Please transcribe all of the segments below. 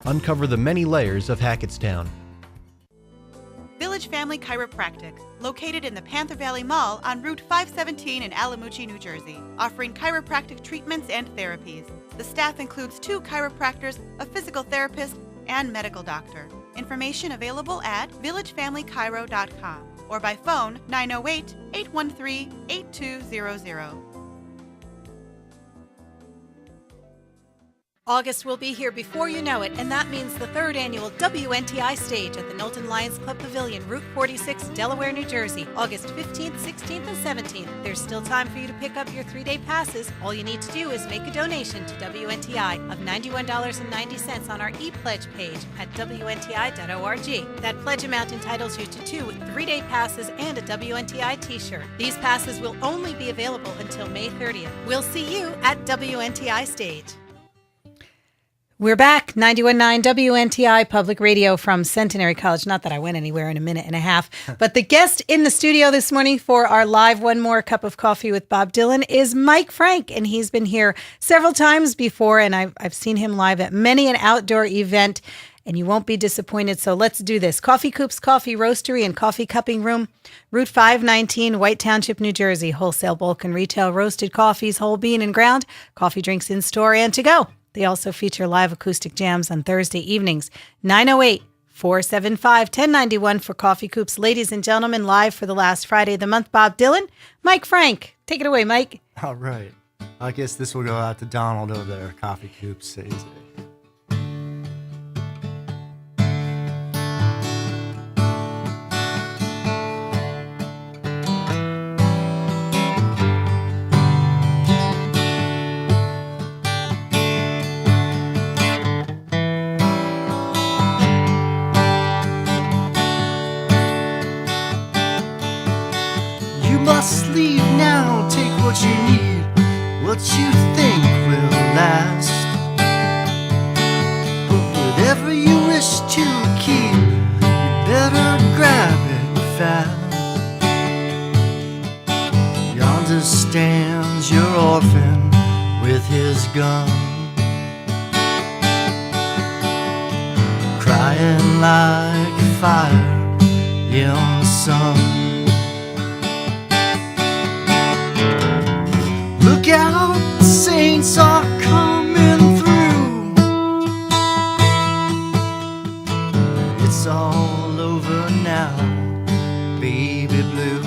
Uncover the many layers of Hackettstown. Village Family Chiropractic, located in the Panther Valley Mall on Route 517 in Alamuchee, New Jersey, offering chiropractic treatments and therapies. The staff includes 2 chiropractors, a physical therapist, and medical doctor. Information available at villagefamilychiro.com or by phone 908-813-8200. August will be here before you know it, and that means the 3rd annual WNTI stage at the Knowlton Lions Club Pavilion, Route 46, Delaware, New Jersey, August 15th, 16th, and 17th. There's still time for you to pick up your 3-day passes. All you need to do is make a donation to WNTI of $91.90 on our e-pledge page at WNTI.org. That pledge amount entitles you to 2 3-day passes and a WNTI t-shirt. These passes will only be available until May 30th. We'll see you at WNTI stage. We're back, 91.9 WNTI Public Radio from Centenary College. Not that I went anywhere in a minute and a half, but the guest in the studio this morning for our live One More Cup of Coffee with Bob Dylan is Mike Frank, and he's been here several times before, and I've seen him live at many an outdoor event, and you won't be disappointed, so let's do this. Coffee Coops Coffee Roastery and Coffee Cupping Room, Route 519, White Township, New Jersey. Wholesale, bulk, and retail roasted coffees, whole bean and ground, coffee drinks in store and to go. They also feature live acoustic jams on Thursday evenings. 908-475-1091 for Coffee Coops. Ladies and gentlemen, live for the last Friday of the month, Bob Dylan, Mike Frank. Take it away, Mike. All right. I guess this will go out to Donald over there, Coffee Coops. Must leave now, take what you need, what you think will last. But whatever you wish to keep, you better grab it fast. Yonder stands your orphan with his gun, crying like fire in the sun. Look out, the saints are coming through. It's all over now, baby blue.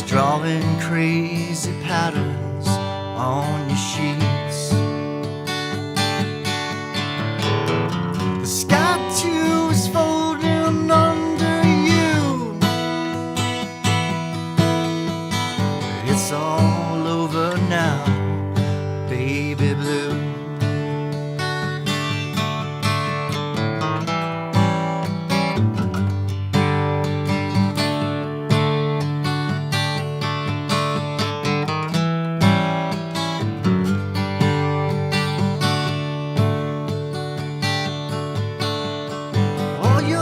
Drawing crazy patterns on your sheets. The sky too is folding under you. It's all over now, baby blue.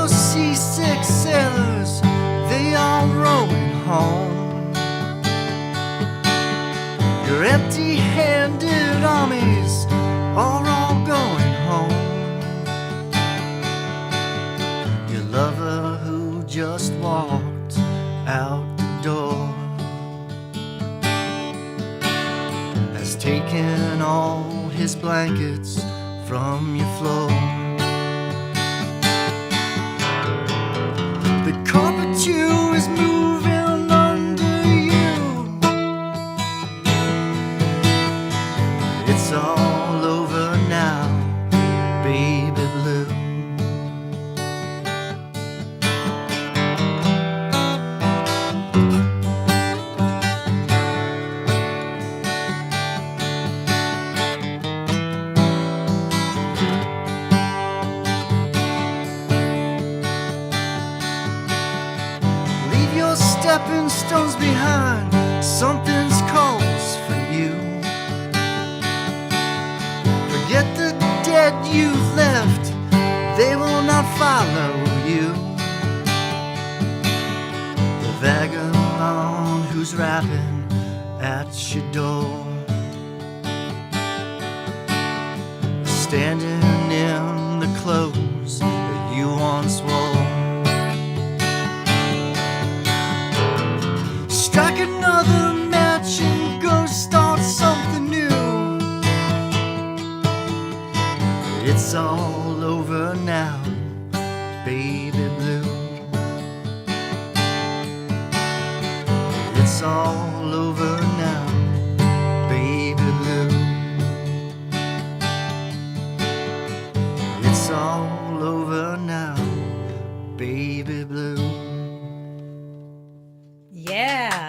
Seasick sailors, they are rowing home. Your empty-handed armies are all going home. Your lover who just walked out the door has taken all his blankets from your floor. The carpet you is moving under you. It's all over now, baby blue. stepping stones behind, something's calls for you. Forget the dead you've left, they will not follow you. The vagabond who's rapping at your door, standing in the clothes that you once wore. Strike another match and go start something new. It's all over now, baby blue. It's all over now, baby blue. It's all over now, baby blue. Yeah.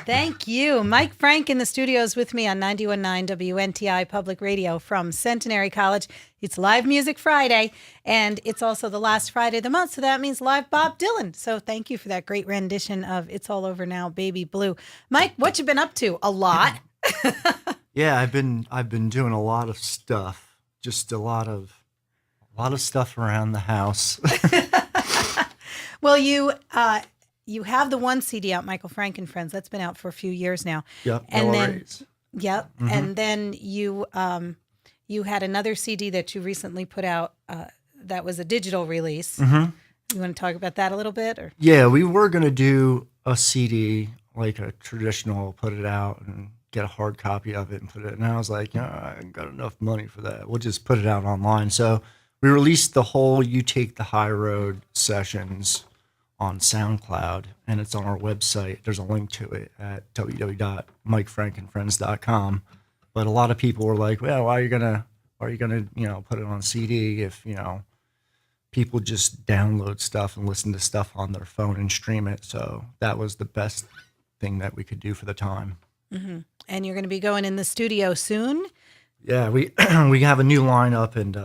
Thank you. Mike Frank in the studios with me on 91.9 WNTI Public Radio from Centenary College. It's Live Music Friday, and it's also the last Friday of the month, so that means live Bob Dylan. So thank you for that great rendition of It's All Over Now, Baby Blue. Mike, what you been up to? A lot? Yeah, I've been doing a lot of stuff. Just a lot of stuff around the house. Well, you have the one CD out, Michael Frank and Friends. That's been out for a few years now. Yep. And then, LRAs. yep. Mm-hmm. And then you had another CD that you recently put out that was a digital release. Mm-hmm. You want to talk about that a little bit? Or? Yeah, we were going to do a CD, like a traditional, put it out and get a hard copy of it and put it. And I was like, I ain't got enough money for that. We'll just put it out online. So we released the whole You Take the High Road sessions on SoundCloud, and it's on our website. There's a link to it at www.mikefrankandfriends.com. But a lot of people were like, well, why are you gonna put it on CD if, people just download stuff and listen to stuff on their phone and stream it. So that was the best thing that we could do for the time. Mm-hmm. And you're going to be going in the studio soon? Yeah, we have a new lineup, and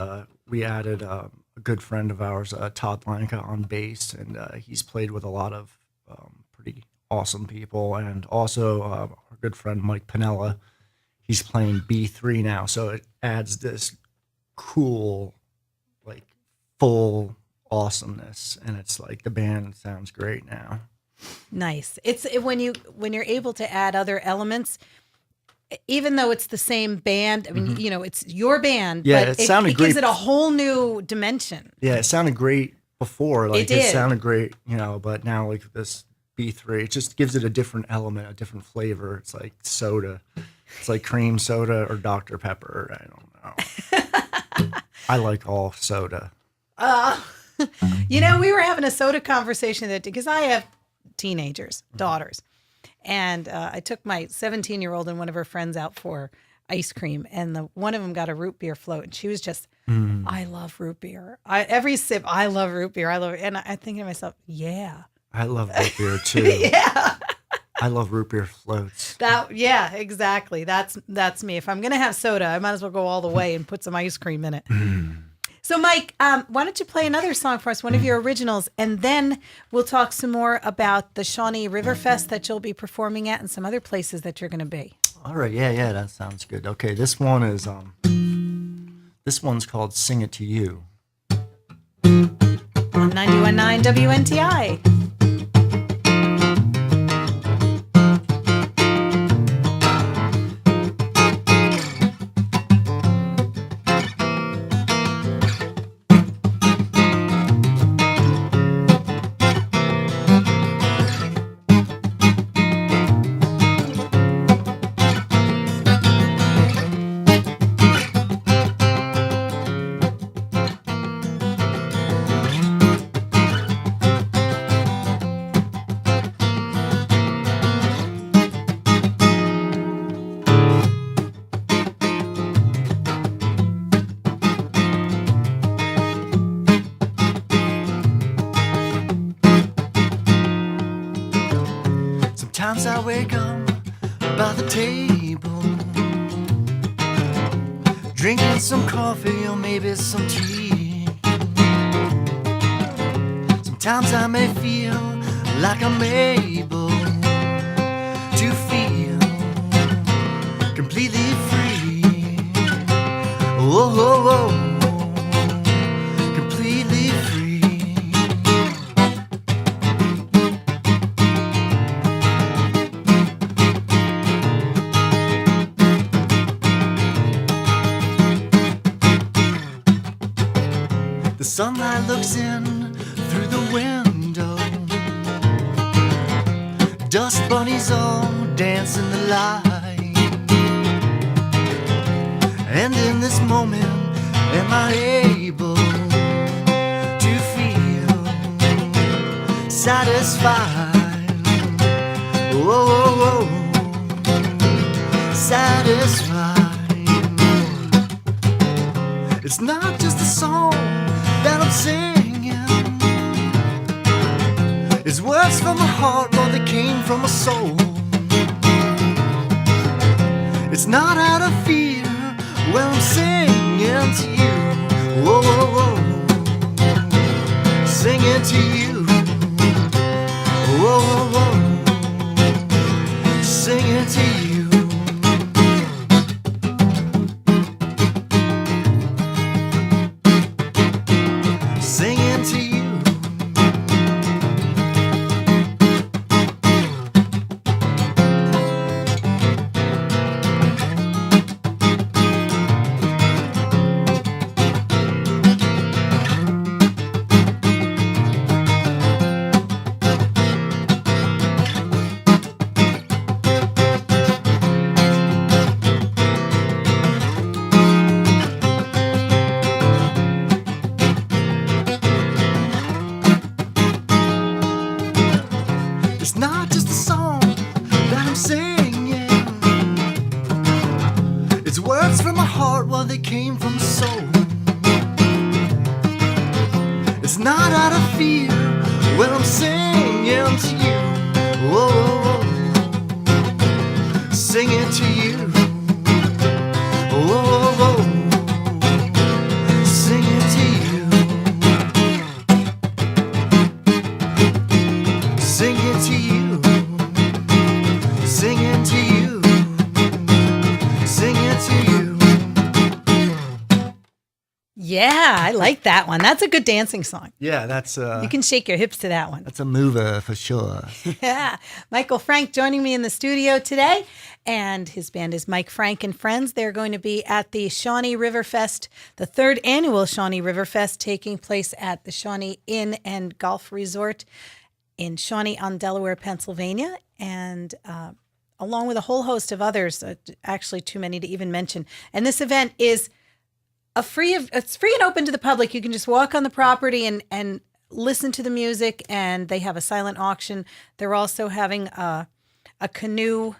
we added a good friend of ours, Todd Lanka, on bass, and he's played with a lot of pretty awesome people. And also our good friend Mike Pinella, he's playing B3 now, so it adds this cool, like, full awesomeness, and it's like the band sounds great now. Nice. It's when you're able to add other elements, even though it's the same band. I mean, Mm-hmm. it's your band, Yeah, but it sounded it gives great. it a whole new dimension. Yeah, it sounded great before. Like, It did. sounded great, but now, like, this B3, it just gives it a different element, a different flavor. It's like soda. It's like cream soda or Dr. Pepper. I don't know. I like all soda. We were having a soda conversation because I have teenagers, daughters. And I took my 17-year-old and one of her friends out for ice cream. And one of them got a root beer float. And she was just, I love root beer. Every sip, I love root beer. I love it. And I think to myself, yeah. I love root beer too. Yeah. I love root beer floats. Yeah, exactly. That's me. If I'm going to have soda, I might as well go all the way and put some ice cream in it. So, Mike, why don't you play another song for us, one of your originals, and then we'll talk some more about the Shawnee River Fest that you'll be performing at and some other places that you're going to be. All right, yeah, that sounds good. Okay, this one's called Sing It to You. On 91.9 WNTI. Sometimes I wake up by the table, drinking some coffee or maybe some tea. Sometimes I may feel like I'm able whoa, whoa, completely free. The sunlight looks in through the window. Dust bunnies all dance in the light. And in this moment, am I able to feel satisfied? Whoa, whoa, whoa, satisfied. It's not just a song that I'm singing. It's words from a heart, Lord, that came from a soul. It's not out of fear when I'm singing to you. Whoa, whoa, whoa, singing to you. Whoa, whoa, whoa, singing to you. Singing to you. It's not just a song that I'm singing. It's words from my heart while they came from the soul. It's not out of fear when I'm singing to you. Whoa, whoa, whoa, singing to you. Whoa, whoa, whoa, singing to you. Singing to you, singing to you, singing to you. Yeah, I like that one. That's a good dancing song. Yeah, that's You can shake your hips to that one. that's a mover for sure. Yeah. Michael Frank joining me in the studio today, and his band is Mike Frank and Friends. They're going to be at the Shawnee River Fest, the third annual Shawnee River Fest, taking place at the Shawnee Inn and Golf Resort in Shawnee on Delaware, Pennsylvania, and along with a whole host of others, actually too many to even mention. And this event is it's free and open to the public. You can just walk on the property and listen to the music, and they have a silent auction. They're also having a canoe,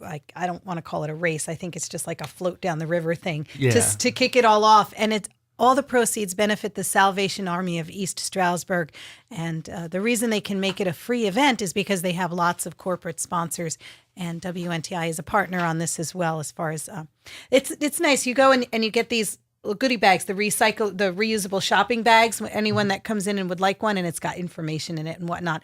like, I don't want to call it a race. I think it's just like a float down the river thing to kick it all off. And it's all the proceeds benefit the Salvation Army of East Stroudsburg. And the reason they can make it a free event is because they have lots of corporate sponsors. And WNTI is a partner on this as well. As far as it's nice. You go and you get these goodie bags, the reusable shopping bags. Anyone that comes in and would like one, and it's got information in it and whatnot.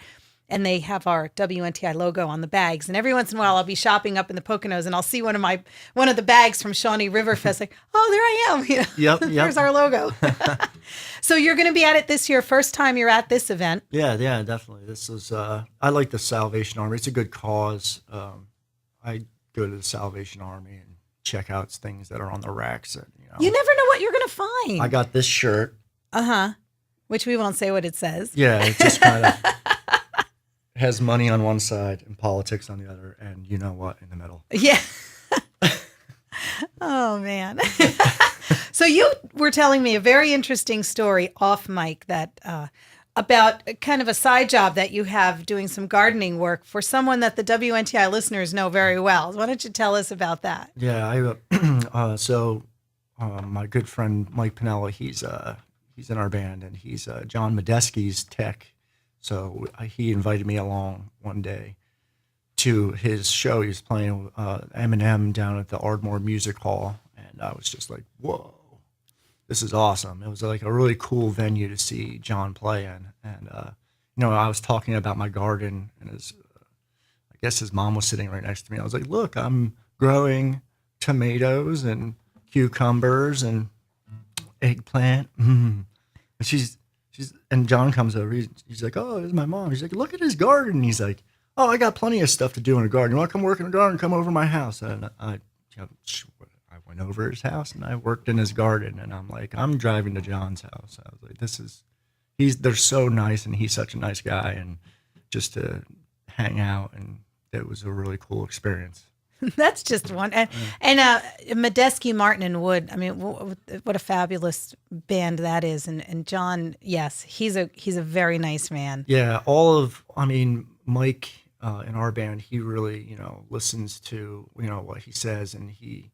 And they have our WNTI logo on the bags. And every once in a while, I'll be shopping up in the Poconos, and I'll see one of the bags from Shawnee River Fest. Like, oh, there I am. You know, Yep. There's our logo. So you're going to be at it this year. First time you're at this event. Yeah, definitely. This is I like the Salvation Army. It's a good cause. I go to the Salvation Army and check out things that are on the racks. And, You never know what you're going to find. I got this shirt. Which we won't say what it says. Yeah, it just kind of has money on one side and politics on the other, and you know what, in the middle. Yeah. Oh, man. So you were telling me a very interesting story off mic that about kind of a side job that you have doing some gardening work for someone that the WNTI listeners know very well. Why don't you tell us about that? Yeah, my good friend Mike Pinella, he's in our band, and he's John Medeski's tech. So he invited me along one day to his show. He was playing Eminem down at the Ardmore Music Hall, and I was just like, whoa, this is awesome. It was like a really cool venue to see John play in. And, I was talking about my garden, and I guess his mom was sitting right next to me. I was like, look, I'm growing tomatoes and cucumbers and eggplant. And and John comes over. He's like, "Oh, this is my mom." He's like, "Look at his garden." He's like, "Oh, I got plenty of stuff to do in the garden. You want to come work in the garden? Come over to my house." And I went over his house and I worked in his garden. And I'm like, I'm driving to John's house. I was like, they're so nice, and he's such a nice guy, and just to hang out, and it was a really cool experience. That's just one. And Medeski, Martin, and Wood. I mean, what a fabulous band that is. And John, yes, he's a very nice man. Yeah, Mike in our band, he really, listens to, what he says, and he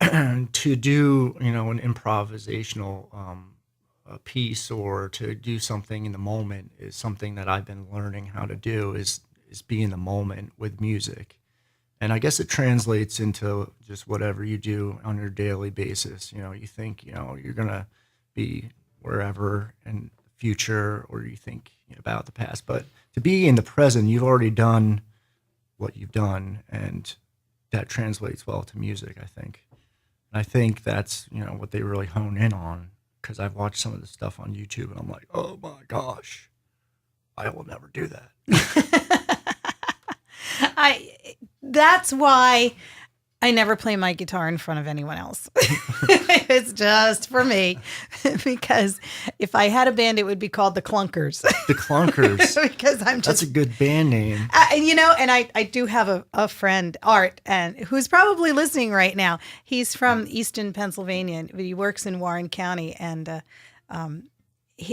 to do, an improvisational a piece or to do something in the moment is something that I've been learning how to do is be in the moment with music. And I guess it translates into just whatever you do on your daily basis. You think, you're going to be wherever in the future, or you think about the past. But to be in the present, you've already done what you've done, and that translates well to music, I think. And I think that's, what they really hone in on, because I've watched some of the stuff on YouTube, and I'm like, oh my gosh, I will never do that. That's why I never play my guitar in front of anyone else. It's just for me, because if I had a band, it would be called the Clunkers. The Clunkers. Because that's a good band name. And I do have a friend, Art, and who's probably listening right now. He's from Easton, Pennsylvania. He works in Warren County, and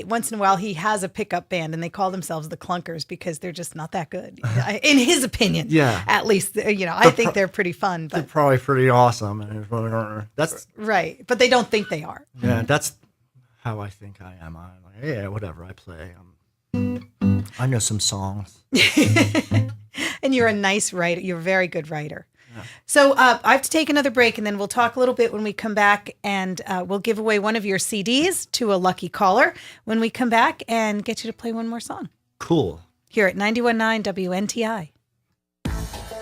once in a while he has a pickup band, and they call themselves the Clunkers because they're just not that good, in his opinion. Yeah, at least I think they're pretty fun. But they're probably pretty awesome. That's right, but they don't think they are. Yeah, that's how I think I am. I'm like, yeah, whatever I play. I know some songs. And you're a nice writer. You're a very good writer. So I have to take another break, and then we'll talk a little bit when we come back, and we'll give away one of your CDs to a lucky caller when we come back and get you to play one more song. Cool. Here at 91.9 WNTI.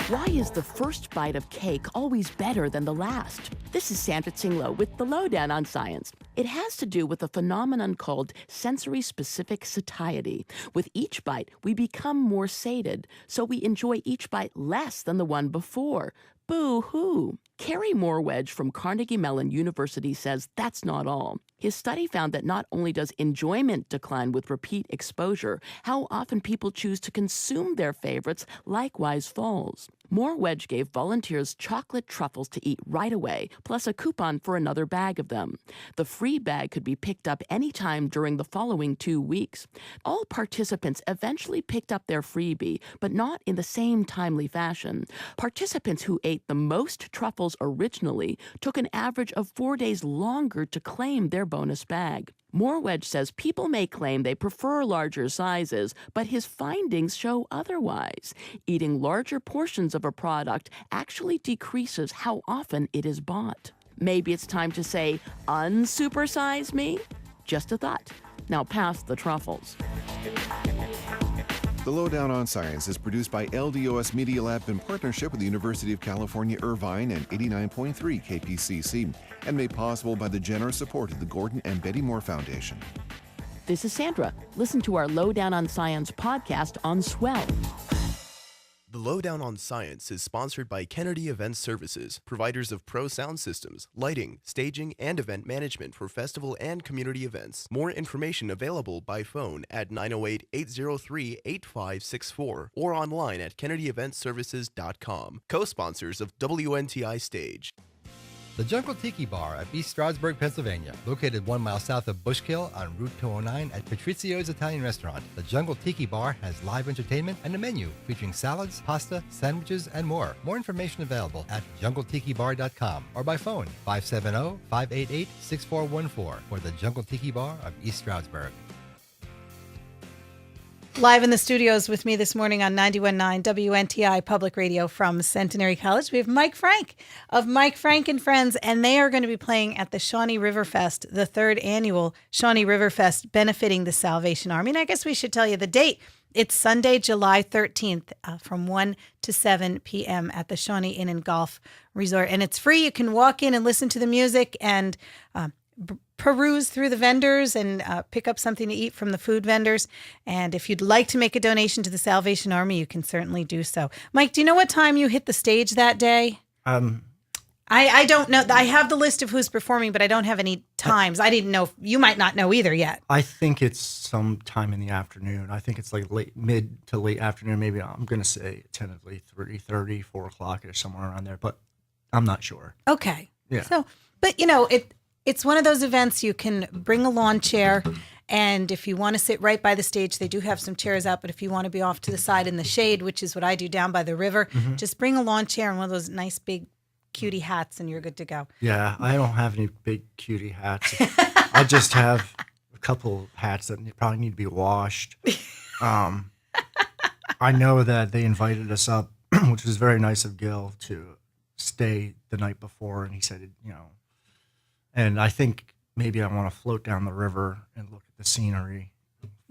Why is the first bite of cake always better than the last? This is Sandra Tsinglo with the Lowdown on Science. It has to do with a phenomenon called sensory-specific satiety. With each bite, we become more sated, so we enjoy each bite less than the one before. Boo-hoo. Kerry Morwedge from Carnegie Mellon University says that's not all. His study found that not only does enjoyment decline with repeat exposure, how often people choose to consume their favorites likewise falls. Morwedge gave volunteers chocolate truffles to eat right away, plus a coupon for another bag of them. The free bag could be picked up anytime during the following 2 weeks. All participants eventually picked up their freebie, but not in the same timely fashion. Participants who ate the most truffles originally took an average of 4 days longer to claim their bonus bag. Morwedge says people may claim they prefer larger sizes, but his findings show otherwise. Eating larger portions of a product actually decreases how often it is bought. Maybe it's time to say, unsupersize me? Just a thought. Now pass the truffles. The Lowdown on Science is produced by LDOS Media Lab in partnership with the University of California, Irvine and 89.3 KPCC, and made possible by the generous support of the Gordon and Betty Moore Foundation. This is Sandra. Listen to our Lowdown on Science podcast on Swell. The Lowdown on Science is sponsored by Kennedy Event Services, providers of pro sound systems, lighting, staging, and event management for festival and community events. More information available by phone at 908-803-8564 or online at kennedyeventservices.com. Co-sponsors of WNTI Stage. The Jungle Tiki Bar at East Stroudsburg, Pennsylvania, located 1 mile south of Bushkill on Route 209 at Patrizio's Italian Restaurant. The Jungle Tiki Bar has live entertainment and a menu featuring salads, pasta, sandwiches, and more. More information available at jungletikibar.com or by phone 570-588-6414 for the Jungle Tiki Bar of East Stroudsburg. Live in the studios with me this morning on 91.9 WNTI Public Radio from Centenary College, we have Mike Frank of Mike Frank and Friends, and they are going to be playing at the Shawnee River Fest, the third annual Shawnee River Fest, benefiting the Salvation Army. And I guess we should tell you the date. It's Sunday, July 13th from 1 to 7 p.m. at the Shawnee Inn and Golf Resort. And it's free. You can walk in and listen to the music and peruse through the vendors and pick up something to eat from the food vendors. And if you'd like to make a donation to the Salvation Army, you can certainly do so. Mike, do you know what time you hit the stage that day? I don't know. I have the list of who's performing, but I don't have any times. I didn't know. You might not know either yet. I think it's sometime in the afternoon. I think it's like mid to late afternoon. Maybe I'm going to say tentatively 3:30, 4 o'clock-ish, somewhere around there, but I'm not sure. Okay. Yeah. So, but you know, it's one of those events you can bring a lawn chair, and if you want to sit right by the stage, they do have some chairs out, but if you want to be off to the side in the shade, which is what I do down by the river, just bring a lawn chair and one of those nice big cutie hats and you're good to go. Yeah, I don't have any big cutie hats. I just have a couple hats that probably need to be washed. I know that they invited us up, which was very nice of Gil to stay the night before, and he said, and I think maybe I want to float down the river and look at the scenery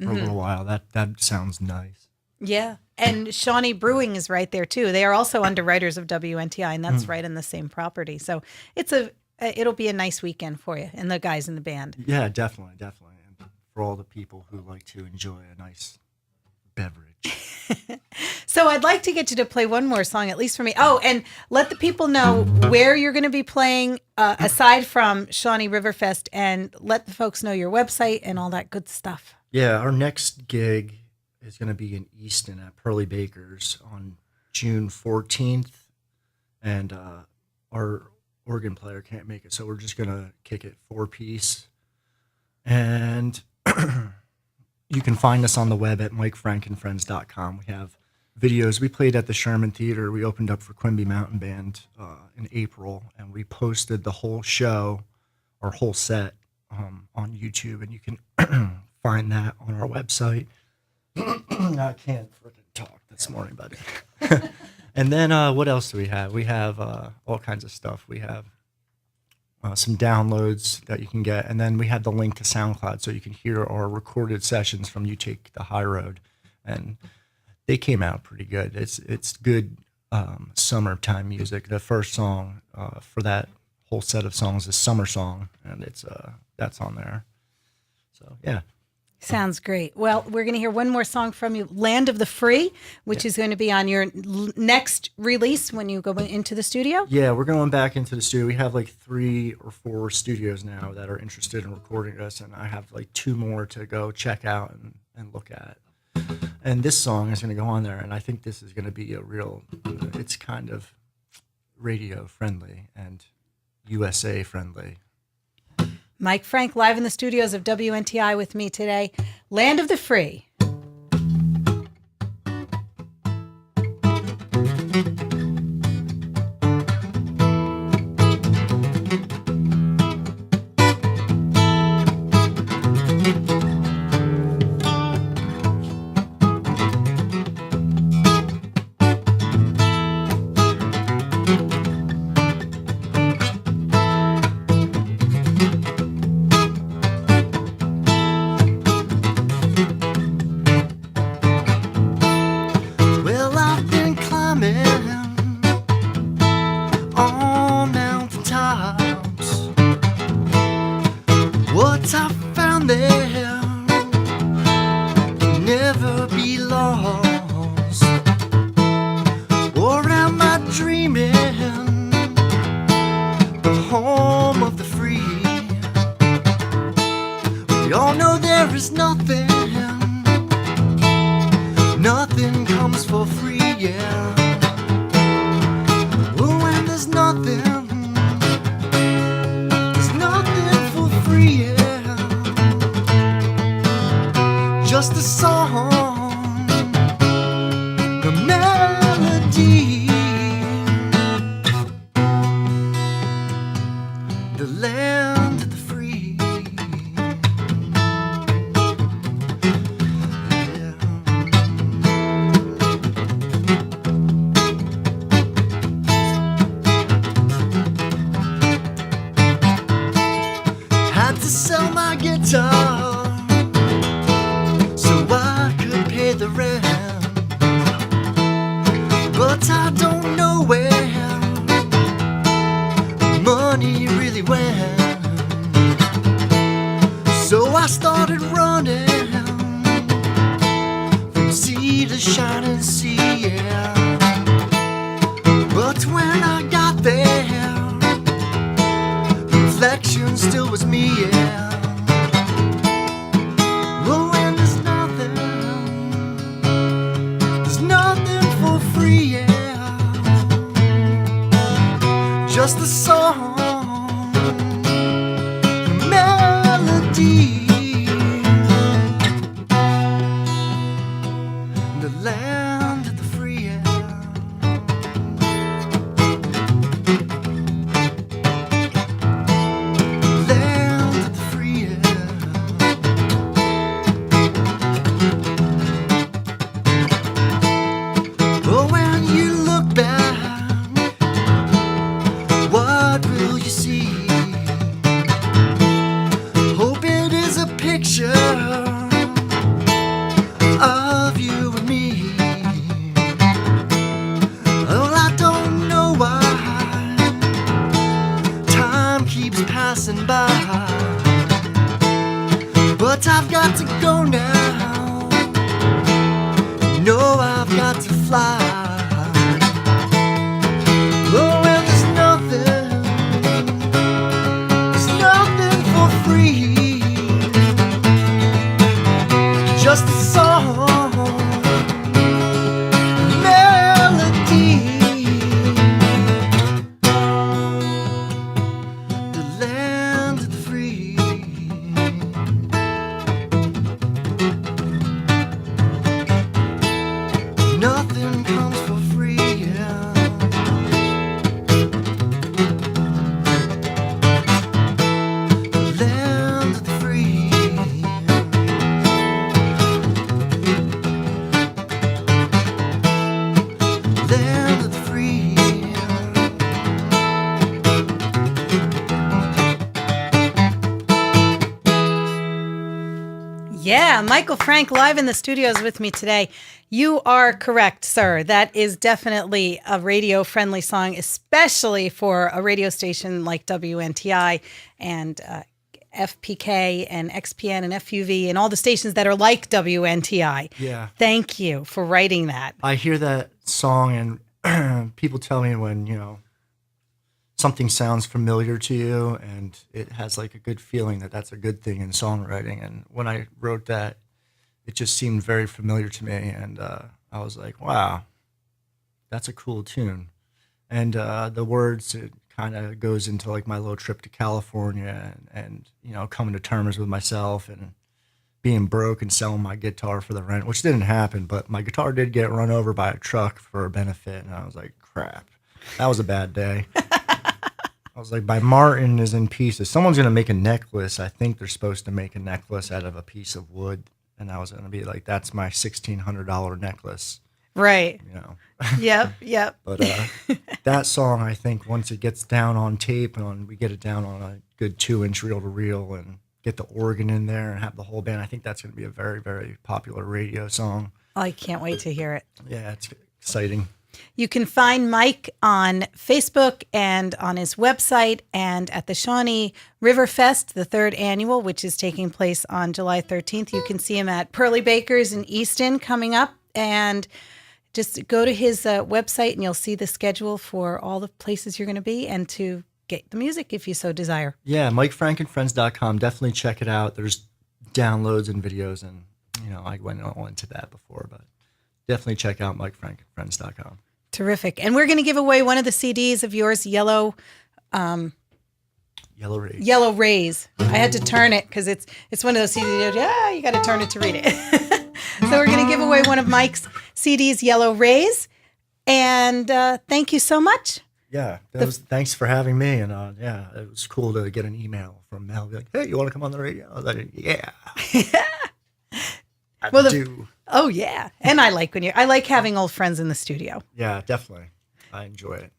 for a little while. That sounds nice. Yeah. And Shawnee Brewing is right there too. They are also underwriters of WNTI, and that's right in the same property. So it'll be a nice weekend for you and the guys in the band. Yeah, definitely. And for all the people who like to enjoy a nice beverage. So I'd like to get you to play one more song, at least for me. Oh, and let the people know where you're going to be playing aside from Shawnee River Fest, and let the folks know your website and all that good stuff. Yeah, our next gig is going to be in Easton at Pearly Baker's on June 14th. And our organ player can't make it, so we're just going to kick it 4-piece. And you can find us on the web at mikefrankandfriends.com. We have videos. We played at the Sherman Theater. We opened up for Quimby Mountain Band in April, and we posted the whole show, or whole set, on YouTube, and you can find that on our website. I can't freaking talk this morning, buddy. And then what else do we have? We have all kinds of stuff. We have some downloads that you can get, and then we have the link to SoundCloud, so you can hear our recorded sessions from You Take the High Road, and they came out pretty good. It's good summertime music. The first song for that whole set of songs is Summer Song, and that's on there. So yeah. Sounds great. Well, we're going to hear one more song from you, Land of the Free, which is going to be on your next release when you go into the studio. Yeah, we're going back into the studio. We have like 3 or 4 studios now that are interested in recording us, and I have like 2 more to go check out and look at. And this song is going to go on there, and I think this is going to be it's kind of radio friendly and USA friendly. Mike Frank live in the studios of WNTI with me today. Land of the Free. Nothing comes for free, yeah. Oh, and there's nothing for free, yeah. Just a song, a melody, the land of the free. Yeah. shining sea, yeah. But when I got there, the reflection still was me, yeah. Well, when there's nothing for free, yeah. Just the song, the melody, the land of the free, yeah. Land of the free, yeah. But when you look back, what will you see? Hope it is a picture of you and me. Well, I don't know why time keeps passing by, but I've got to go now. No, I've got to fly. Oh, well, there's nothing for free. Just a song, melody, the land of the free. Nothing comes for free, yeah. The land of the free. Land of the free. Yeah, Michael Frank live in the studios with me today. You are correct, sir. That is definitely a radio-friendly song, especially for a radio station like WNTI and FPK and XPN and FUV and all the stations that are like WNTI. Yeah. Thank you for writing that. I hear that song and people tell me when, you know, something sounds familiar to you and it has like a good feeling that that's a good thing in songwriting. And when I wrote that, it just seemed very familiar to me. And I was like, wow, that's a cool tune. And the words, it kind of goes into like my little trip to California and, you know, coming to terms with myself and being broke and selling my guitar for the rent, which didn't happen, but my guitar did get run over by a truck for a benefit. And I was like, crap, that was a bad day. I was like, by Martin is in pieces. Someone's going to make a necklace. I think they're supposed to make a necklace out of a piece of wood. And I was going to be like, that's my $1,600 necklace. Right. You know. Yep. But that song, I think, once it gets down on tape and we get it down on a good 2-inch reel-to-reel and get the organ in there and have the whole band, I think that's going to be a very, very popular radio song. I can't wait to hear it. Yeah, it's exciting. You can find Mike on Facebook and on his website and at the Shawnee River Fest, the 3rd annual, which is taking place on July 13th. You can see him at Pearly Baker's in Easton coming up, and just go to his website and you'll see the schedule for all the places you're going to be and to get the music if you so desire. Yeah, MikeFrankandFriends.com. Definitely check it out. There's downloads and videos, and you know, I went on into that before, but definitely check out MikeFrankandFriends.com. Terrific. And we're going to give away one of the CDs of yours, Yellow Rays. Yellow Rays. I had to turn it because it's one of those CDs. Yeah, you got to turn it to read it. So we're going to give away one of Mike's CDs, Yellow Rays. And thank you so much. Yeah, thanks for having me. And yeah, it was cool to get an email from Mel. Like, hey, you want to come on the radio? I was like, yeah. I do. Oh yeah, and I like having old friends in the studio. Yeah, definitely. I enjoy it.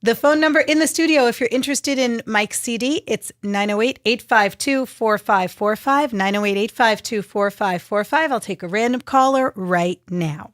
The phone number in the studio, if you're interested in Mike's CD, it's 908-852-4545, 908-852-4545. I'll take a random caller right now.